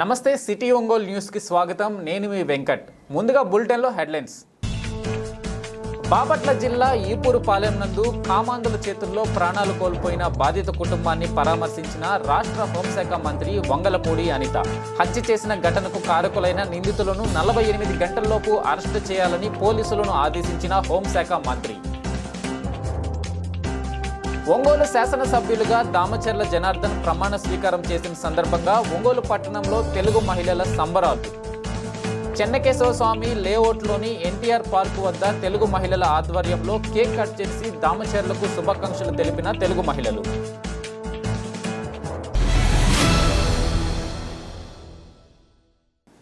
నమస్తే సిటీ ఒంగోలు న్యూస్కి స్వాగతం. నేను మీ వెంకట్. ముందుగా బులెటిన్లో హెడ్లైన్స్. బాపట్ల జిల్లా ఈపూరుపాలెం నందు కామాంధుల చేతుల్లో ప్రాణాలు కోల్పోయిన బాధిత కుటుంబాన్ని పరామర్శించిన రాష్ట్ర హోంశాఖ మంత్రి వంగలపూడి అనిత. హత్య చేసిన ఘటనకు కారకులైన నిందితులను 48 గంటల్లోపు అరెస్టు చేయాలని పోలీసులను ఆదేశించిన హోంశాఖ మంత్రి. ఒంగోలు శాసనసభ్యులుగా దామచర్ల జనార్దన్ ప్రమాణ స్వీకారం చేసిన సందర్భంగా ఒంగోలు పట్టణంలో తెలుగు మహిళల సంబరాలు. చెన్నకేశవ స్వామి లేఅవుట్లోని ఎన్టీఆర్ పార్కు వద్ద తెలుగు మహిళల ఆధ్వర్యంలో కేక్ కట్ చేసి దామచర్లకు శుభాకాంక్షలు తెలిపిన తెలుగు మహిళలు.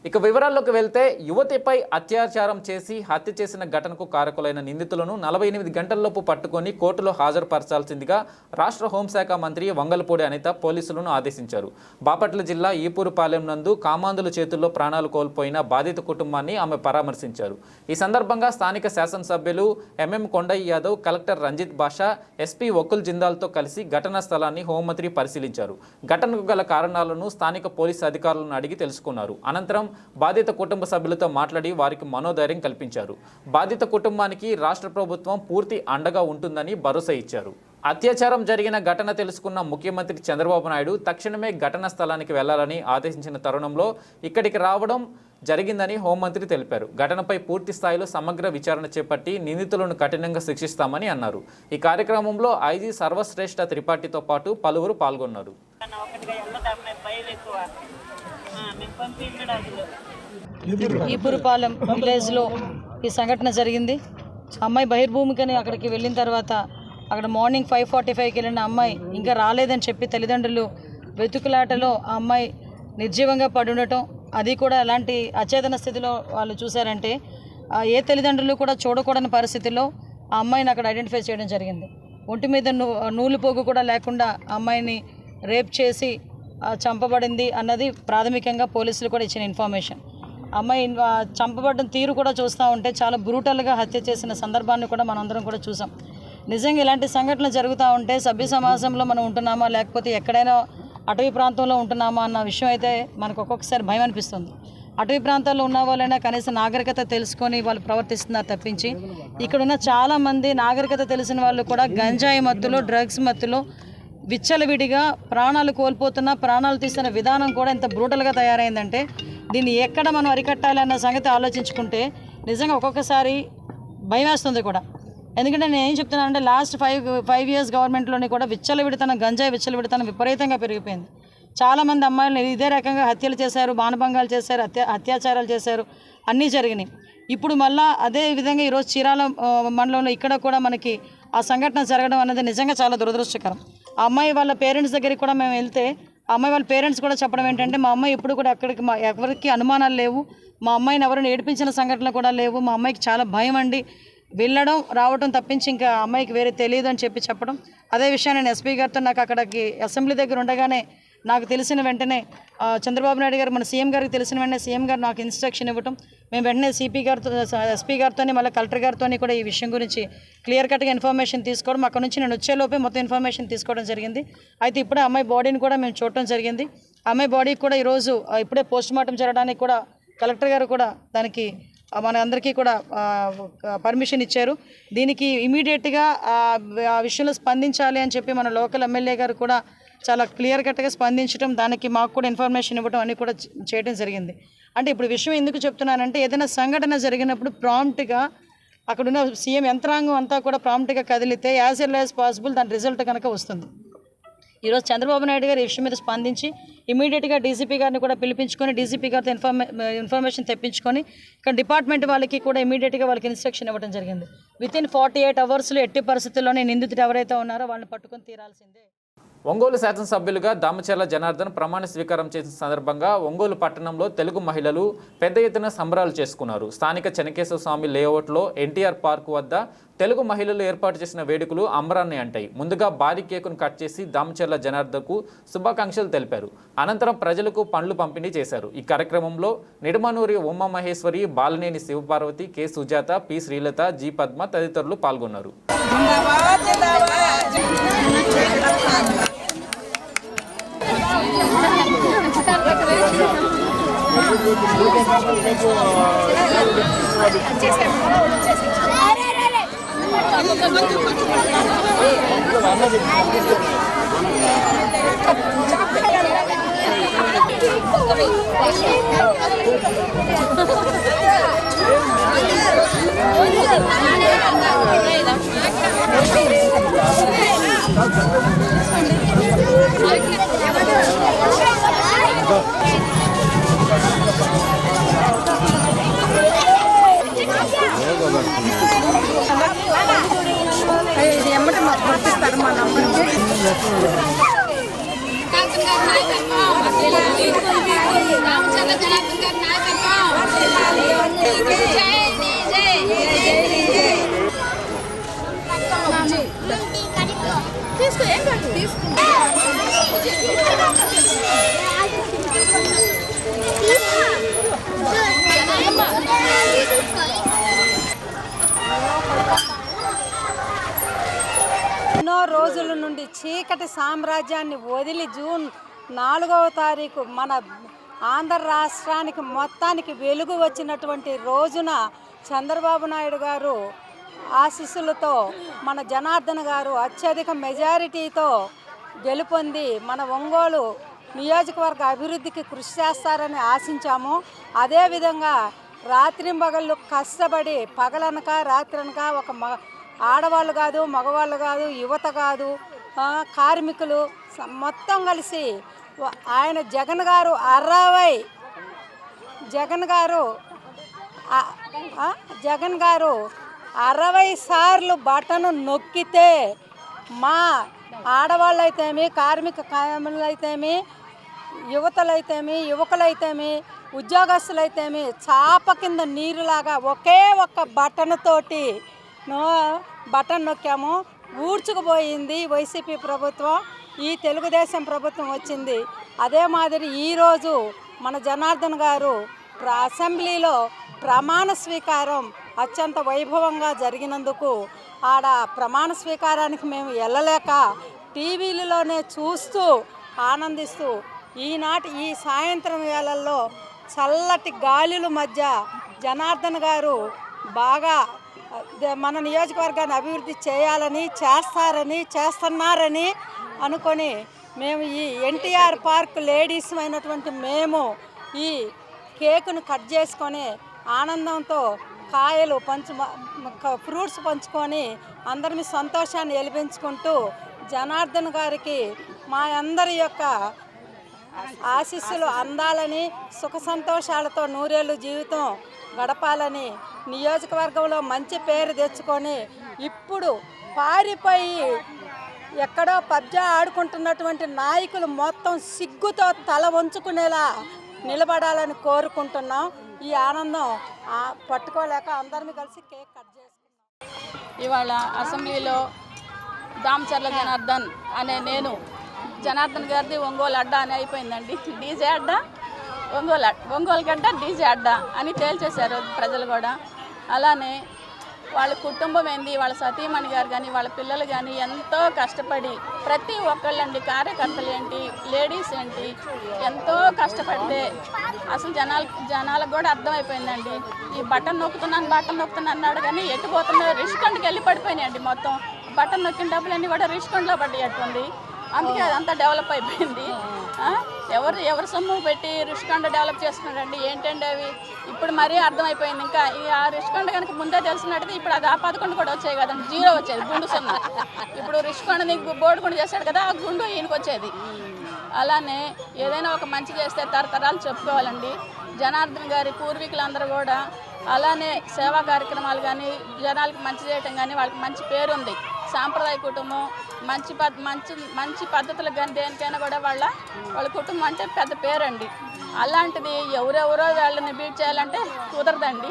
ఇక వివరాల్లోకి వెళ్తే, యువతిపై అత్యాచారం చేసి హత్య చేసిన ఘటనకు కారకులైన నిందితులను 48 గంటల్లోపు పట్టుకొని కోర్టులో హాజరుపరచాల్సిందిగా రాష్ట్ర హోంశాఖ మంత్రి వంగలపూడి అనిత పోలీసులను ఆదేశించారు. బాపట్ల జిల్లా ఈపూరుపాలెం నందు కామాంధుల చేతుల్లో ప్రాణాలు కోల్పోయిన బాధిత కుటుంబాన్ని ఆమె పరామర్శించారు. ఈ సందర్భంగా స్థానిక శాసనసభ్యులు ఎంఎం కొండయ్య యాదవ్, కలెక్టర్ రంజిత్ బాషా, ఎస్పీ వకుల్ జిందాల్తో కలిసి ఘటనా స్థలాన్ని హోంమంత్రి పరిశీలించారు. ఘటనకు గల కారణాలను స్థానిక పోలీసు అధికారులను అడిగి తెలుసుకున్నారు. అనంతరం బాధిత కుటుంబ సభ్యులతో మాట్లాడి వారికి మనోధైర్యం కల్పించారు. బాధిత కుటుంబానికి రాష్ట్ర ప్రభుత్వం పూర్తి అండగా ఉంటుందని భరోసా ఇచ్చారు. అత్యాచారం జరిగిన ఘటన తెలుసుకున్న ముఖ్యమంత్రి చంద్రబాబు నాయుడు తక్షణమే ఘటనా స్థలానికి వెళ్లాలని ఆదేశించిన తరుణంలో ఇక్కడికి రావడం జరిగిందని హోంమంత్రి తెలిపారు. ఘటనపై పూర్తి స్థాయిలో సమగ్ర విచారణ చేపట్టి నిందితులను కఠినంగా శిక్షిస్తామని అన్నారు. ఈ కార్యక్రమంలో ఐజీ సర్వశ్రేష్ఠ త్రిపాఠితో పాటు పలువురు పాల్గొన్నారు. ఈపూరుపాలెం విలేజ్లో ఈ సంఘటన జరిగింది. అమ్మాయి బహిర్భూమికని అక్కడికి వెళ్ళిన తర్వాత అక్కడ మార్నింగ్ 5:45కి వెళ్ళిన అమ్మాయి ఇంకా రాలేదని చెప్పి తల్లిదండ్రులు వెతుకులాటలో ఆ అమ్మాయి నిర్జీవంగా పడి ఉండటం, అది కూడా ఎలాంటి అచేతన స్థితిలో వాళ్ళు చూశారంటే ఏ తల్లిదండ్రులు కూడా చూడకూడని పరిస్థితిలో ఆ అమ్మాయిని అక్కడ ఐడెంటిఫై చేయడం జరిగింది. ఒంటి మీద నూలు పోగు కూడా లేకుండా అమ్మాయిని రేప్ చేసి చంపబడింది అన్నది ప్రాథమికంగా పోలీసులు కూడా ఇచ్చిన ఇన్ఫర్మేషన్. అమ్మాయి చంపబడిన తీరు కూడా చూస్తూ ఉంటే చాలా బ్రూటల్గా హత్య చేసిన సందర్భాన్ని కూడా మనందరం కూడా చూసాం. నిజంగా ఇలాంటి సంఘటనలు జరుగుతూ ఉంటే సభ్య సమాజంలో మనం ఉంటున్నామా లేకపోతే ఎక్కడైనా అటవీ ప్రాంతంలో ఉంటున్నామా అన్న విషయం అయితే మనకు ఒక్కొక్కసారి భయం అనిపిస్తుంది. అటవీ ప్రాంతాల్లో ఉన్న వాళ్ళైనా కనీసం నాగరికత తెలుసుకొని వాళ్ళు ప్రవర్తిస్తున్నారు తప్పించి ఇక్కడున్న చాలామంది నాగరికత తెలిసిన వాళ్ళు కూడా గంజాయి మత్తులో, డ్రగ్స్ మత్తులో విచ్చలవిడిగా ప్రాణాలు కోల్పోతున్న, ప్రాణాలు తీస్తున్న విధానం కూడా ఎంత బ్రూటల్గా తయారైందంటే దీన్ని ఎక్కడ మనం అరికట్టాలి అన్న సంగతి ఆలోచించుకుంటే నిజంగా ఒక్కొక్కసారి భయం వేస్తుంది కూడా. ఎందుకంటే నేను ఏం చెప్తున్నానంటే లాస్ట్ 5 ఇయర్స్ గవర్నమెంట్లోని కూడా గంజాయి విచ్చలవిడితనం విపరీతంగా పెరిగిపోయింది. చాలామంది అమ్మాయిలను ఇదే రకంగా హత్యలు చేశారు, మానభంగాలు చేశారు, అత్యాచారాలు చేశారు, అన్నీ జరిగినాయి. ఇప్పుడు మళ్ళా అదే విధంగా ఈరోజు చీరాల మండలంలో ఇక్కడ కూడా మనకి ఆ సంఘటన జరగడం అనేది నిజంగా చాలా దురదృష్టకరం. ఆ అమ్మాయి వాళ్ళ పేరెంట్స్ దగ్గరికి కూడా మేము వెళ్తే ఆ అమ్మాయి వాళ్ళ పేరెంట్స్ కూడా చెప్పడం ఏంటంటే మా అమ్మాయి ఎప్పుడు కూడా ఎవరికి అనుమానాలు లేవు, మా అమ్మాయిని ఎవరిని ఏడిపించిన సంఘటనలు కూడా లేవు, మా అమ్మాయికి చాలా భయం అండి, వెళ్ళడం రావడం తప్పించి ఇంకా అమ్మాయికి వేరే తెలియదు అని చెప్పడం. అదే విషయాన్ని నేను ఎస్పీ గారితో నాకు అక్కడికి అసెంబ్లీ దగ్గర ఉండగానే నాకు తెలిసిన వెంటనే చంద్రబాబు నాయుడు గారు మన సీఎం గారికి తెలిసిన వెంటనే సీఎం గారు నాకు ఇన్స్ట్రక్షన్ ఇవ్వటం, మేము వెంటనే ఎస్పీ గారితో మళ్ళీ కలెక్టర్ గారితో కూడా ఈ విషయం గురించి క్లియర్ కట్గా ఇన్ఫర్మేషన్ తీసుకోవడం, అక్కడ నుంచి నేను వచ్చేలోపే మొత్తం ఇన్ఫర్మేషన్ తీసుకోవడం జరిగింది. అయితే ఇప్పుడే అమ్మాయి బాడీని కూడా మేము చూడటం జరిగింది. అమ్మాయి బాడీకి కూడా ఈరోజు ఇప్పుడే పోస్ట్ మార్టం జరగడానికి కూడా కలెక్టర్ గారు కూడా దానికి మన అందరికీ కూడా పర్మిషన్ ఇచ్చారు. దీనికి ఇమీడియట్గా ఆ విషయంలో స్పందించాలి అని చెప్పి మన లోకల్ ఎమ్మెల్యే గారు కూడా చాలా క్లియర్ కట్గా స్పందించడం, దానికి మాకు కూడా ఇన్ఫర్మేషన్ ఇవ్వడం అన్నీ కూడా చేయడం జరిగింది. అంటే ఇప్పుడు విషయం ఎందుకు చెప్తున్నానంటే ఏదైనా సంఘటన జరిగినప్పుడు ప్రాంప్ట్గా అక్కడున్న సీఎం యంత్రాంగం అంతా కూడా ప్రాంప్ట్గా కదిలితే యాజ్ ఎర్లీ యాజ్ పాసిబుల్ దాని రిజల్ట్ కనుక వస్తుంది. ఈరోజు చంద్రబాబు నాయుడు గారు ఈ విషయం మీద స్పందించి ఇమీడియట్గా డీసీపీ గారిని కూడా పిలిపించుకొని డీసీపీ గారితో ఇన్ఫర్మేషన్ తెప్పించుకొని ఇక్కడ డిపార్ట్మెంట్ వాళ్ళకి కూడా ఇమీడియట్గా వాళ్ళకి ఇన్స్ట్రక్షన్ ఇవ్వడం జరిగింది. వితిన్ 48 అవర్స్లో ఎట్టి పరిస్థితుల్లోనే నిందితుడు ఎవరైతే ఉన్నారో వాళ్ళని పట్టుకొని తీరాల్సిందే. ఒంగోలు శాసనసభ్యులుగా దామచర్ల జనార్దన్ ప్రమాణ స్వీకారం చేసిన సందర్భంగా ఒంగోలు పట్టణంలో తెలుగు మహిళలు పెద్ద ఎత్తున సంబరాలు చేసుకున్నారు. స్థానిక చెన్నకేశవ స్వామి లేఅవుట్లో ఎన్టీఆర్ పార్కు వద్ద తెలుగు మహిళలు ఏర్పాటు చేసిన వేడుకలు అంబరాన్ని అంటాయి. ముందుగా భారీ కేకును కట్ చేసి దామచర్ల జనార్దన్కు శుభాకాంక్షలు తెలిపారు. అనంతరం ప్రజలకు పండ్లు పంపిణీ చేశారు. ఈ కార్యక్రమంలో Nidamanuri Umamaheswari, Balaneni Sivaparvathi, K Sujatha, P Srilatha, G Padma తదితరులు పాల్గొన్నారు. ఇది ఎమ్మటి పంపిస్తారు మా నంబర్కి. ఎన్నో రోజుల నుండి చీకటి సామ్రాజ్యాన్ని వదిలి జూన్ 4వ తారీఖు మన ఆంధ్ర రాష్ట్రానికి మొత్తానికి వెలుగు వచ్చినటువంటి రోజున చంద్రబాబు నాయుడు గారు ఆశీస్సులతో మన జనార్దన్ గారు అత్యధిక మెజారిటీతో గెలుపొంది మన ఒంగోలు నియోజకవర్గ అభివృద్ధికి కృషి చేస్తారని ఆశించాము. అదేవిధంగా రాత్రింబగళ్ళు కష్టపడి పగలనక రాత్రనక ఒక ఆడవాళ్ళు కాదు, మగవాళ్ళు కాదు, యువత కాదు, కార్మికులు మొత్తం కలిసి ఆయన జగన్ గారు 60 సార్లు బటన్ నొక్కితే మా ఆడవాళ్ళైతేమి, కార్మిక కార్మికులైతేమి, యువకులైతేమి, ఉద్యోగస్తులైతేమి చాప కింద నీరులాగా ఒకే ఒక్క బటన్తోటి బటన్ నొక్కాము. ఊడ్చుకుపోయింది వైసీపీ ప్రభుత్వం. ఈ తెలుగుదేశం ప్రభుత్వం వచ్చింది. అదే మాదిరి ఈరోజు మన జనార్దన్ గారు అసెంబ్లీలో ప్రమాణ స్వీకారం అత్యంత వైభవంగా జరిగినందుకు ఆడ ప్రమాణ స్వీకారానికి మేము వెళ్ళలేక టీవీలలోనే చూస్తూ ఆనందిస్తూ ఈ సాయంత్రం వేళల్లో చల్లటి గాలుల మధ్య జనార్దన్ గారు బాగా మన నియోజకవర్గాన్ని అభివృద్ధి చేయాలని, చేస్తున్నారని అనుకొని మేము ఈ ఎన్టీఆర్ పార్క్ లేడీస్ అయినటువంటి మేము ఈ కేకును కట్ చేసుకొని ఆనందంతో కాయలు ఫ్రూట్స్ పంచుకొని అందరినీ సంతోషాన్ని వెలిపించుకుంటూ జనార్దన్ గారికి మా అందరి యొక్క ఆశీస్సులు అందాలని, సుఖ సంతోషాలతో నూరేళ్ళు జీవితం గడపాలని, నియోజకవర్గంలో మంచి పేరు తెచ్చుకొని ఇప్పుడు పారిపోయి ఎక్కడో పబ్జా ఆడుకుంటున్నటువంటి నాయకులు మొత్తం సిగ్గుతో తల వంచుకునేలా నిలబడాలని కోరుకుంటున్నాం. ఈ ఆనందం పట్టుకోలేక అందరినీ కలిసి కేక్ కట్ చేసుకున్నాం. ఇవాళ అసెంబ్లీలో దామచర్ల జనార్దన్ అనే నేను జనార్దన్ గారిది ఒంగోలు అడ్డా అని అయిపోయిందండి. డీజే అడ్డా, ఒంగోలు గడ్డ డీజే అడ్డా అని తేల్చేశారు ప్రజలు కూడా. అలానే వాళ్ళ కుటుంబం ఏంది, వాళ్ళ సతీమణి గారు కానీ వాళ్ళ పిల్లలు కానీ ఎంతో కష్టపడి ప్రతి ఒక్కళ్ళండి, కార్యకర్తలు ఏంటి, లేడీస్ ఏంటి, ఎంతో కష్టపడితే అసలు జనాలకు కూడా అర్థమైపోయిందండి. ఈ బటన్ నొక్కుతున్నాను అన్నాడు కానీ ఎటు పోతున్నా రిష్కండ్కి వెళ్ళి పడిపోయినాయండి. మొత్తం బటన్ నొక్కిన డబ్బులన్నీ కూడా రిష్కండ్లో పడ్డట్టుంది. అందుకే అదంతా డెవలప్ అయిపోయింది. ఎవరు సొమ్ము పెట్టి రిష్కండ డెవలప్ చేసుకున్నారండి ఏంటండి అవి? ఇప్పుడు మరీ అర్థమైపోయింది. ఇంకా ఆ రిష్కండ కనుక ముందే తెలిసినట్టయితే ఇప్పుడు అది 11 కూడా వచ్చాయి కదండి, 0 వచ్చేది, గుండు 0. ఇప్పుడు రిష్కండని బోర్డు కూడా చేశాడు కదా, ఆ గుండు ఈయనకు వచ్చేది. అలానే ఏదైనా ఒక మంచి చేస్తే తరతరాలు చెప్పుకోవాలండి. జనార్దన్ గారి పూర్వీకులందరూ కూడా అలానే సేవా కార్యక్రమాలు కానీ, జనాలకు మంచి చేయటం కానీ వాళ్ళకి మంచి పేరు ఉంది. సాంప్రదాయ కుటుంబం, మంచి పద్ధతులకు కానీ దేనికైనా కూడా వాళ్ళ కుటుంబం అంటే పెద్ద పేరండి. అలాంటిది ఎవరెవరో వాళ్ళని బీట్ చేయాలంటే కుదరదండి.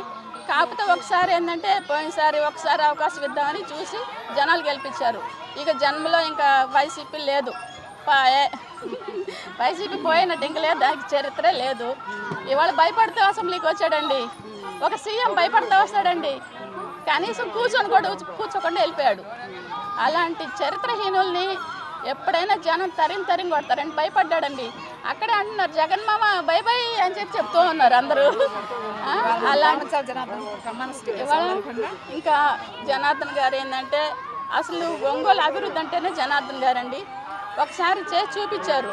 కాకపోతే ఒకసారి ఏంటంటే పోయినసారి ఒకసారి అవకాశం ఇద్దామని చూసి జనాలు గెలిపించారు. ఇక జన్మలో ఇంకా వైసీపీ లేదు, వైసీపీ పోయినట్టు ఇంక లేదు, దానికి చరిత్రే లేదు. ఇవాళ భయపడితే అసెంబ్లీకి వచ్చాడండి. ఒక సీఎం భయపడితే వస్తాడండి, కనీసం కూర్చోకుండా వెళ్ళిపోయాడు. అలాంటి చరిత్రహీనుల్ని ఎప్పుడైనా జనం తరిం కొడతారని భయపడ్డాడండి. అక్కడే అంటున్నారు జగన్ మామ బై బై అని చెప్తూ ఉన్నారు అందరూ. అలా ఇంకా జనార్దన్ గారు ఏంటంటే అసలు ఒంగోలు అభివృద్ధి అంటేనే జనార్దన్ గారండి. ఒకసారి చేసి చూపించారు.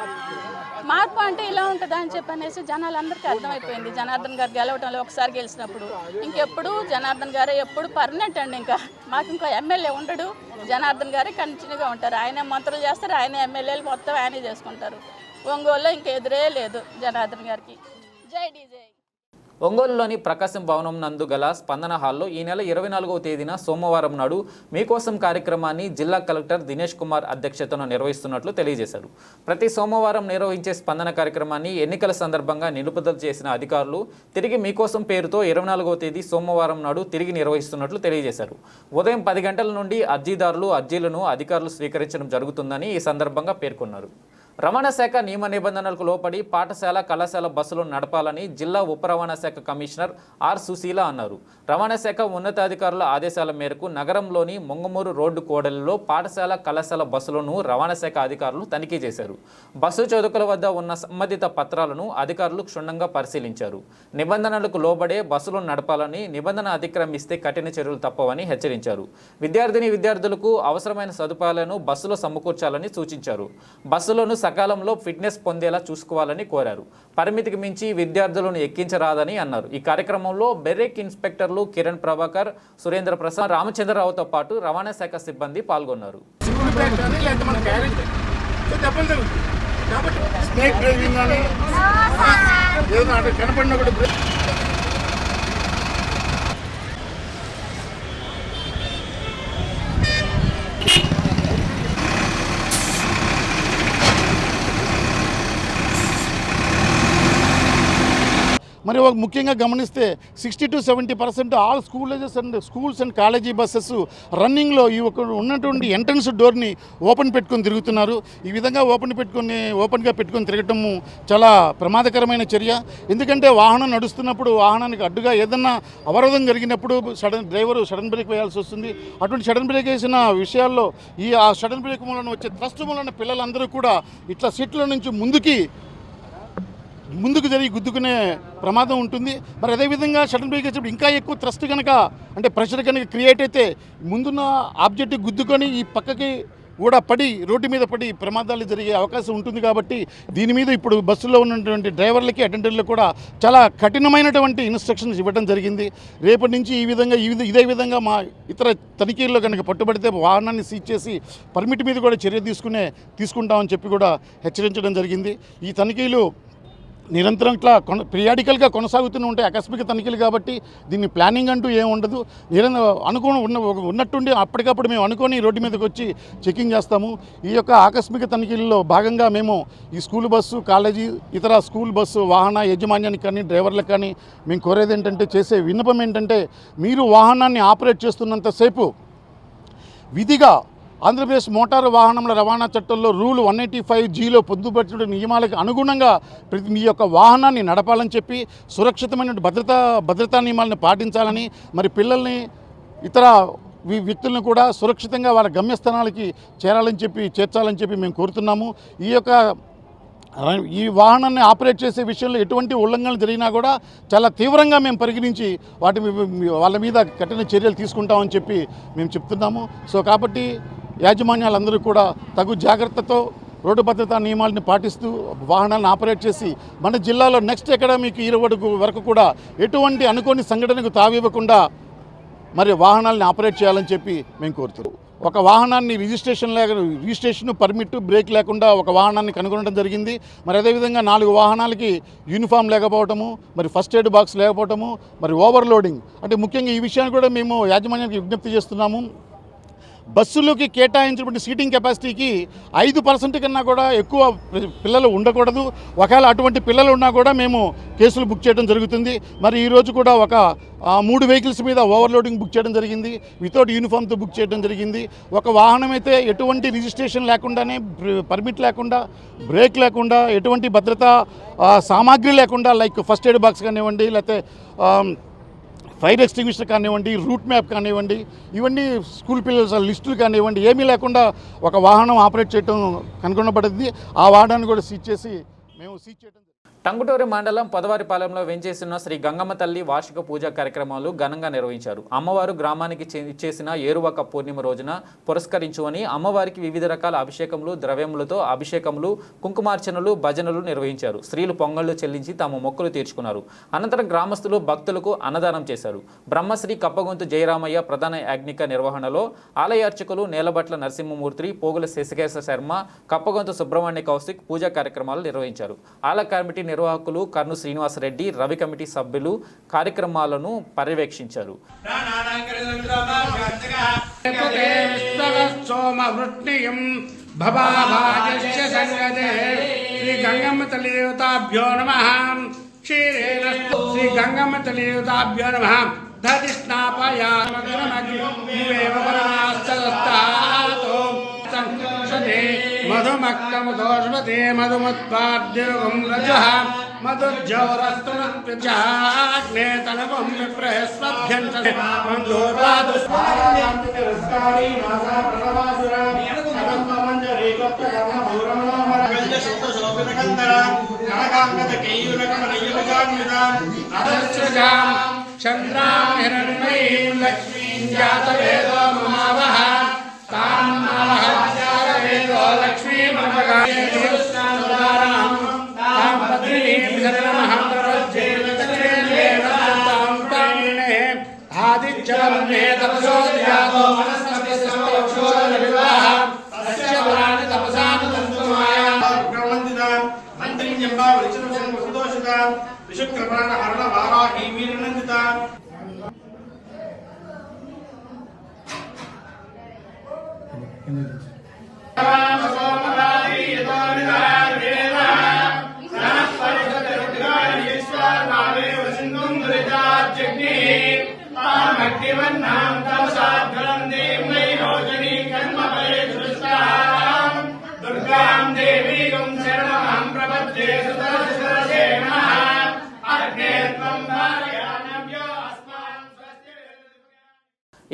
మార్పు అంటే ఇలా ఉంటుందా అని చెప్పనేసి జనాలందరికీ అర్థమైపోయింది. జనార్దన్ గారు గెలవటంలో ఒకసారి గెలిచినప్పుడు ఇంకెప్పుడు జనార్దన్ గారే ఎప్పుడు పర్మనెంట్ అండి. ఇంకా మాకు ఇంకో ఎమ్మెల్యే ఉండడు, జనార్దన్ గారే కంటిన్యూగా ఉంటారు. ఆయనే మంత్రులు చేస్తారు, ఆయనే ఎమ్మెల్యేలు మొత్తం ఆయనే చేసుకుంటారు. ఒంగోలులో ఇంక ఎదురే లేదు జనార్దన్ గారికి. జై డీజే. ఒంగోలులోని ప్రకాశం భవనం నందు గల స్పందన హాల్లో ఈ నెల 24వ తేదీన సోమవారం నాడు మీకోసం కార్యక్రమాన్ని జిల్లా కలెక్టర్ దినేష్ కుమార్ అధ్యక్షతన నిర్వహిస్తున్నట్లు తెలియజేశారు. ప్రతి సోమవారం నిర్వహించే స్పందన కార్యక్రమాన్ని ఎన్నికల సందర్భంగా నిలుపుదల చేసిన అధికారులు తిరిగి మీకోసం పేరుతో 24వ తేదీ సోమవారం నాడు తిరిగి నిర్వహిస్తున్నట్లు తెలియజేశారు. ఉదయం 10 గంటల నుండి అర్జీదారులు అర్జీలను అధికారులు స్వీకరించడం జరుగుతుందని ఈ సందర్భంగా పేర్కొన్నారు. రవాణా శాఖ నియమ నిబంధనలకు లోపడి పాఠశాల కళాశాల బస్సులు నడపాలని జిల్లా ఉప రవాణా శాఖ కమిషనర్ ఆర్ సుశీల అన్నారు. రవాణా శాఖ ఉన్నతాధికారుల ఆదేశాల మేరకు నగరంలోని మొంగమూరు రోడ్డు కూడలిలో పాఠశాల కళాశాల బస్సులను రవాణా శాఖ అధికారులు తనిఖీ చేశారు. బస్సు చౌదకుల వద్ద ఉన్న సంబంధిత పత్రాలను అధికారులు క్షుణ్ణంగా పరిశీలించారు. నిబంధనలకు లోబడే బస్సులను నడపాలని, నిబంధన అతిక్రమిస్తే కఠిన చర్యలు తప్పవని హెచ్చరించారు. విద్యార్థులకు అవసరమైన సదుపాయాలను బస్సులో సమకూర్చాలని సూచించారు. బస్సులను సకాలంలో ఫిట్నెస్ పొందేలా చూసుకోవాలని కోరారు. పరిమితికి మించి విద్యార్థులను ఎక్కించరాదని అన్నారు. ఈ కార్యక్రమంలో బెర్రెక్ ఇన్స్పెక్టర్లు కిరణ్ ప్రభాకర్, సురేంద్ర ప్రసాద్, రామచంద్రరావుతో పాటు రవాణా శాఖ సిబ్బంది పాల్గొన్నారు. మరి ముఖ్యంగా గమనిస్తే 60 to 70% all schools and college buses రన్నింగ్లో ఈ ఉన్నటువంటి ఎంట్రన్స్ డోర్ని ఓపెన్ పెట్టుకొని తిరుగుతున్నారు. ఈ విధంగా ఓపెన్గా పెట్టుకొని తిరగటము చాలా ప్రమాదకరమైన చర్య. ఎందుకంటే వాహనం నడుస్తున్నప్పుడు వాహనానికి అడ్డుగా ఏదన్నా అవరోధం జరిగినప్పుడు డ్రైవరు సడన్ బ్రేక్ వేయాల్సి వస్తుంది. అటువంటి సడన్ బ్రేక్ వేసిన విషయాల్లో ఆ సడన్ బ్రేక్ మూలన వచ్చే థ్రస్ట్ మూలన పిల్లలందరూ కూడా ఇట్లా సీట్ల నుంచి ముందుకు జరిగి గుద్దుకునే ప్రమాదం ఉంటుంది. మరి అదేవిధంగా సడన్ బ్రేక్ వేసినప్పుడు ఇంకా ఎక్కువ థ్రస్ట్ కనుక అంటే ప్రెషర్ కనుక క్రియేట్ అయితే ముందున్న ఆబ్జెక్ట్ గుద్దుకొని ఈ పక్కకి కూడా రోడ్డు మీద పడి ప్రమాదాలు జరిగే అవకాశం ఉంటుంది. కాబట్టి దీని మీద ఇప్పుడు బస్సులో ఉన్నటువంటి డ్రైవర్లకి అటెండర్లకు కూడా చాలా కఠినమైనటువంటి ఇన్స్ట్రక్షన్స్ ఇవ్వడం జరిగింది. రేపటి నుంచి ఇదే విధంగా మా ఇతర తనిఖీల్లో కనుక పట్టుబడితే వాహనాన్ని సీజ్ చేసి పర్మిట్ మీద కూడా చర్య తీసుకుంటామని చెప్పి కూడా హెచ్చరించడం జరిగింది. ఈ తనిఖీలు నిరంతరం ఇట్లా పీరియాడికల్గా కొనసాగుతూనే ఉంటాయి. ఆకస్మిక తనిఖీలు కాబట్టి దీన్ని ప్లానింగ్ అంటూ ఏమి ఉండదు. ఉన్నట్టుండి అప్పటికప్పుడు మేము అనుకొని రోడ్డు మీదకి వచ్చి చెకింగ్ చేస్తాము. ఈ యొక్క ఆకస్మిక తనిఖీల్లో భాగంగా మేము ఈ స్కూల్ బస్సు, కాలేజీ, ఇతర స్కూల్ బస్సు వాహన యాజమాన్యానికి కానీ డ్రైవర్లకు కానీ మేము కోరేది ఏంటంటే, చేసే విన్నపం ఏంటంటే, మీరు వాహనాన్ని ఆపరేట్ చేస్తున్నంతసేపు విధిగా ఆంధ్రప్రదేశ్ మోటారు వాహనముల రవాణా చట్టంలో రూల్ 185Gలో పొందుపరిచిన నియమాలకు అనుగుణంగా మీ యొక్క వాహనాన్ని నడపాలని చెప్పి సురక్షితమైన భద్రతా నియమాలను పాటించాలని, మరి పిల్లల్ని ఇతర వ్యక్తులను కూడా సురక్షితంగా వాళ్ళ గమ్యస్థానాలకి చేర్చాలని చెప్పి మేము కోరుతున్నాము. ఈ వాహనాన్ని ఆపరేట్ చేసే విషయంలో ఎటువంటి ఉల్లంఘనలు జరిగినా కూడా చాలా తీవ్రంగా మేము పరిగణించి వాళ్ళ మీద కఠిన చర్యలు తీసుకుంటామని చెప్పి మేము చెప్తున్నాము. సో కాబట్టి యాజమాన్యాలందరూ కూడా తగు జాగ్రత్తతో రోడ్డు భద్రతా నియమాలను పాటిస్తూ వాహనాలను ఆపరేట్ చేసి మన జిల్లాలో నెక్స్ట్ అకాడమిక్ ఇయర్ వరకు కూడా ఎటువంటి అనుకోని సంఘటనకు తావివ్వకుండా వాహనాలను ఆపరేట్ చేయాలని చెప్పి మేము కోరుతున్నాం. ఒక వాహనాన్ని రిజిస్ట్రేషన్, పర్మిట్, బ్రేక్ లేకుండా ఒక వాహనాన్ని కనుగొనడం జరిగింది. మరి అదేవిధంగా 4 వాహనాలకి యూనిఫామ్ లేకపోవటము, ఫస్ట్ ఎయిడ్ బాక్స్ లేకపోవటము, ఓవర్లోడింగ్. అంటే ముఖ్యంగా ఈ విషయాన్ని కూడా మేము యాజమాన్యానికి విజ్ఞప్తి చేస్తున్నాము. బస్సులోకి కేటాయించినటువంటి సీటింగ్ కెపాసిటీకి 5% కన్నా కూడా ఎక్కువ పిల్లలు ఉండకూడదు. ఒకవేళ అటువంటి పిల్లలు ఉన్నా కూడా మేము కేసులు బుక్ చేయడం జరుగుతుంది. మరి ఈరోజు కూడా ఒక 3 వెహికల్స్ మీద ఓవర్లోడింగ్ బుక్ చేయడం జరిగింది. వితౌట్ యూనిఫామ్తో బుక్ చేయడం జరిగింది. ఒక వాహనం అయితే ఎటువంటి రిజిస్ట్రేషన్ లేకుండానే, పర్మిట్ లేకుండా, బ్రేక్ లేకుండా, ఎటువంటి భద్రతా సామాగ్రి లేకుండా, లైక్ ఫస్ట్ ఎయిడ్ బాక్స్ కానివ్వండి, లేకపోతే ఫైర్ ఎక్స్టింగ్విషర్ కానివ్వండి, రూట్ మ్యాప్ కానివ్వండి, ఇవన్నీ స్కూల్ పిల్లల లిస్టులు కానివ్వండి, ఏమీ లేకుండా ఒక వాహనం ఆపరేట్ చేయడం కనుగొనబడింది. ఆ వాహనాన్ని కూడా సీజ్ చేసి మేము సీజ్ చేయడం. టంగుటూరి మండలం పొదవారిపాలెంలో వెంచేసిన శ్రీ గంగమ్మ తల్లి వార్షిక పూజా కార్యక్రమాలు ఘనంగా నిర్వహించారు. అమ్మవారు గ్రామానికి చేసిన ఏరువాక పూర్ణిమ రోజున పురస్కరించుకొని అమ్మవారికి వివిధ రకాల అభిషేకములు, ద్రవ్యములతో అభిషేకములు, కుంకుమార్చనలు, భజనలు నిర్వహించారు. స్త్రీలు పొంగళ్లు చెల్లించి తమ మొక్కులు తీర్చుకున్నారు. అనంతరం గ్రామస్తులు భక్తులకు అన్నదానం చేశారు. బ్రహ్మశ్రీ కప్పగొంతు జయరామయ్య ప్రధాన యాజ్ఞిక నిర్వహణలో ఆలయ అర్చకులు నేలబట్ల నరసింహమూర్తి, పోగుల శశికేశ శర్మ, కప్పగొంతు సుబ్రహ్మణ్య కౌశిక్ పూజా కార్యక్రమాలు నిర్వహించారు. ఆలయ కమిటీ నిర్వాహకులు కర్ను శ్రీనివాసరెడ్డి, రవి కమిటీ సభ్యులు కార్యక్రమాలను పర్యవేక్షించారు. శ్రీ గంగమ్మ తల్లి దేవతాభ్యో నమః. శ్రీ గంగమ్మ తల్లి దేవతాభ్యో నమః. మధుమక్తముదోష్మతే మధుముత్పాద్యోగం రజః మధుజ్జౌరస్తునత్ప్రజాగ్నే తనవం విప్రహస్వభ్యంత మందోర్వాదు స్వామి మాసా ప్రణవాసురా అనంతమంజరీ గొప్పగమభూరమనోమరగల్య శుద్ధశోభితకందరం కనకాంగద కేయురకమనయ్యపజాన్వితాం అదస్రజాం చంద్రాం హిరణ్మయీం లక్ష్మీం జాతవేదో మమావహ తాం మహత్యార వేదో లక్ష్మీం మమగాయేతుస్నానుదారాం తాం పద్మినీం శరణమహం ప్రవజ్జేన చక్రేణ తాం తామినే ఆదిత్యవర్ణే తపసోద్యాతో మనస్తస్యోక్షోరవివాహ తస్య పురాణి తపసానుతంతుమాయా బ్రహ్మందిదాం మంత్రిం జంబా వృషభం సంతోషితాం విశుక్రప్రాణ హరణ వారాహి వీరనందితాం.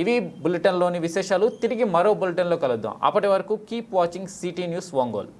ఇవి బులెటిన్లోని విశేషాలు. తిరిగి మరో బులెటిన్లో కలుద్దాం. అప్పటి వరకు keep watching city news Ongole.